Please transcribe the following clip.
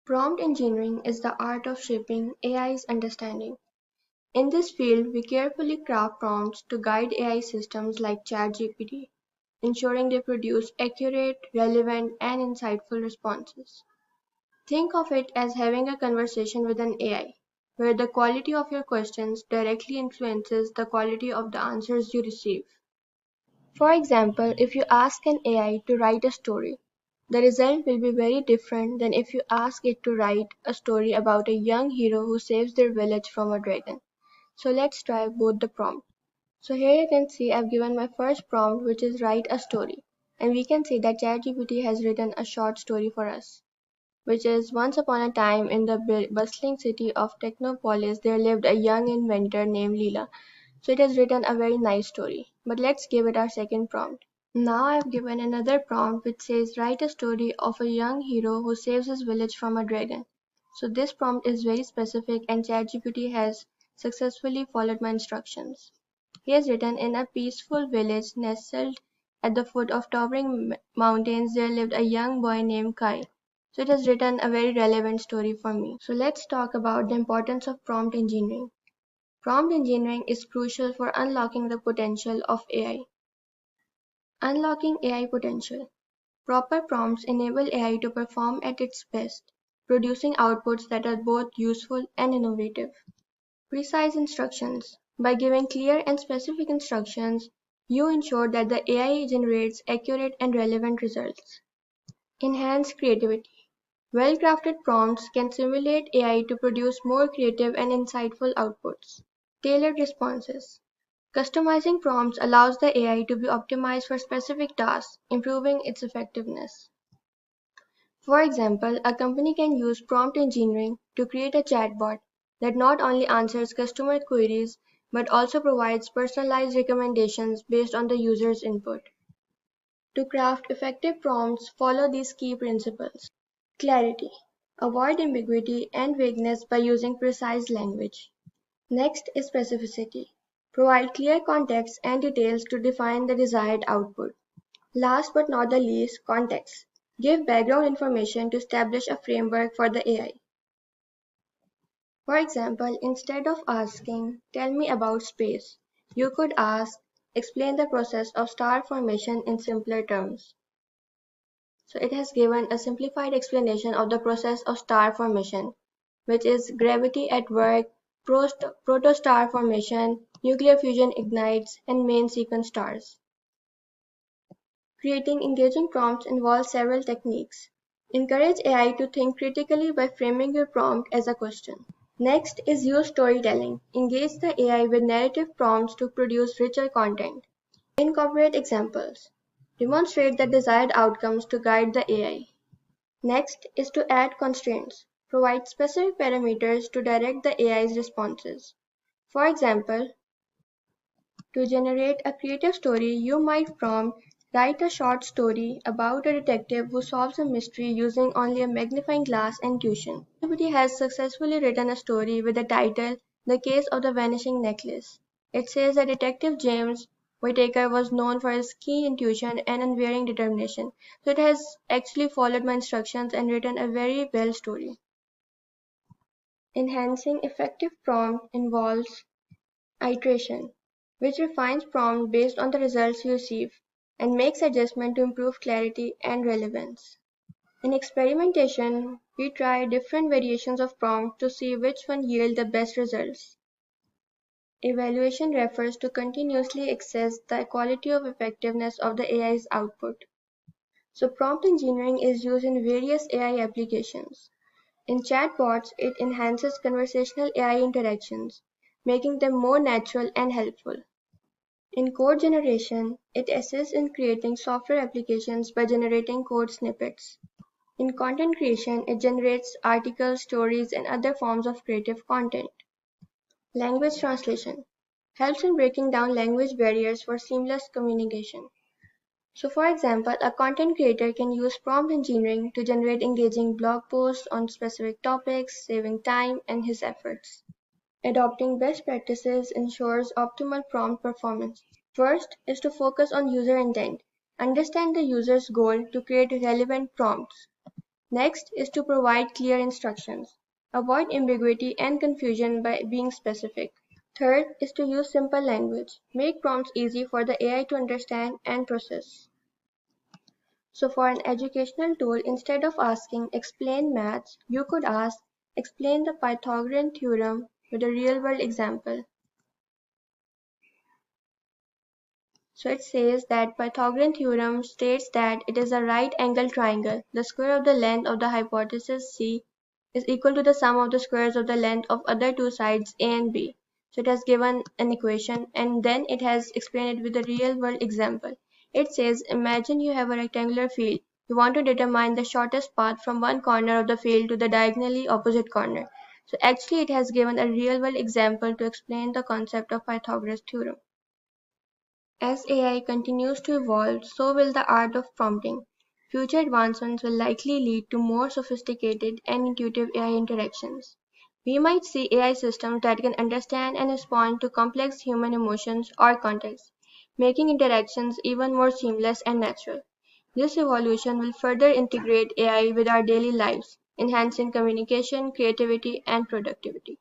Prompt engineering is the art of shaping AI's understanding. In this field, we carefully craft prompts to guide AI systems like ChatGPT, ensuring they produce accurate, relevant, and insightful responses. Think of it as having a conversation with an AI, where the quality of your questions directly influences the quality of the answers you receive. For example, if you ask an AI to write a story, the result will be very different than if you ask it to write a story about a young hero who saves their village from a dragon. So let's try both the prompts. So here you can see I've given my first prompt, which is write a story. And we can see that ChatGPT has written a short story for us, which is once upon a time in the bustling city of Technopolis, there lived a young inventor named Leela. So it has written a very nice story. But let's give it our second prompt. Now I've given another prompt which says write a story of a young hero who saves his village from a dragon. So this prompt is very specific and ChatGPT has successfully followed my instructions. He has written in a peaceful village nestled at the foot of towering mountains there lived a young boy named Kai. So it has written a very relevant story for me. So let's talk about the importance of prompt engineering. Prompt engineering is crucial for unlocking the potential of AI. Unlocking AI potential. Proper prompts enable AI to perform at its best, producing outputs that are both useful and innovative. Precise instructions. By giving clear and specific instructions, you ensure that the AI generates accurate and relevant results. Enhance creativity. Well-crafted prompts can simulate AI to produce more creative and insightful outputs. Tailored responses. Customizing prompts allows the AI to be optimized for specific tasks, improving its effectiveness. For example, a company can use prompt engineering to create a chatbot that not only answers customer queries but also provides personalized recommendations based on the user's input. To craft effective prompts, follow these key principles. Clarity. Avoid ambiguity and vagueness by using precise language. Next is specificity. Provide clear context and details to define the desired output. Last but not the least, context. Give background information to establish a framework for the AI. For example, instead of asking, tell me about space, you could ask, explain the process of star formation in simpler terms. So it has given a simplified explanation of the process of star formation, which is gravity at work, protostar formation, nuclear fusion ignites, and main sequence stars. Creating engaging prompts involves several techniques. Encourage AI to think critically by framing your prompt as a question. Next is use storytelling. Engage the AI with narrative prompts to produce richer content. Incorporate examples. Demonstrate the desired outcomes to guide the AI. Next is to add constraints. Provide specific parameters to direct the AI's responses. For example, to generate a creative story, you might prompt, write a short story about a detective who solves a mystery using only a magnifying glass and tuition. ChatGPT has successfully written a story with the title, The Case of the Vanishing Necklace. It says that Detective James Whittaker was known for his keen intuition and unwavering determination. So it has actually followed my instructions and written a very well story. Enhancing effective prompt involves iteration, which refines prompt based on the results you receive and makes adjustment to improve clarity and relevance. In experimentation, we try different variations of prompt to see which one yield the best results. Evaluation refers to continuously assess the quality of effectiveness of the AI's output. So prompt engineering is used in various AI applications. In chatbots, it enhances conversational AI interactions, making them more natural and helpful. In code generation, it assists in creating software applications by generating code snippets. In content creation, it generates articles, stories, and other forms of creative content. Language translation helps in breaking down language barriers for seamless communication. So for example, a content creator can use prompt engineering to generate engaging blog posts on specific topics, saving time and his efforts. Adopting best practices ensures optimal prompt performance. First is to focus on user intent. Understand the user's goal to create relevant prompts. Next is to provide clear instructions. Avoid ambiguity and confusion by being specific. Third is to use simple language. Make prompts easy for the AI to understand and process. So for an educational tool, instead of asking explain maths, you could ask explain the Pythagorean theorem with a real-world example. So it says that Pythagorean theorem states that it is a right-angled triangle. The square of the length of the hypothesis C is equal to the sum of the squares of the length of other two sides A and B. So it has given an equation and then it has explained it with a real-world example. It says imagine you have a rectangular field. You want to determine the shortest path from one corner of the field to the diagonally opposite corner. So actually it has given a real-world example to explain the concept of Pythagoras theorem. As AI continues to evolve, so will the art of prompting. Future advancements will likely lead to more sophisticated and intuitive AI interactions. We might see AI systems that can understand and respond to complex human emotions or contexts, making interactions even more seamless and natural. This evolution will further integrate AI with our daily lives, enhancing communication, creativity, and productivity.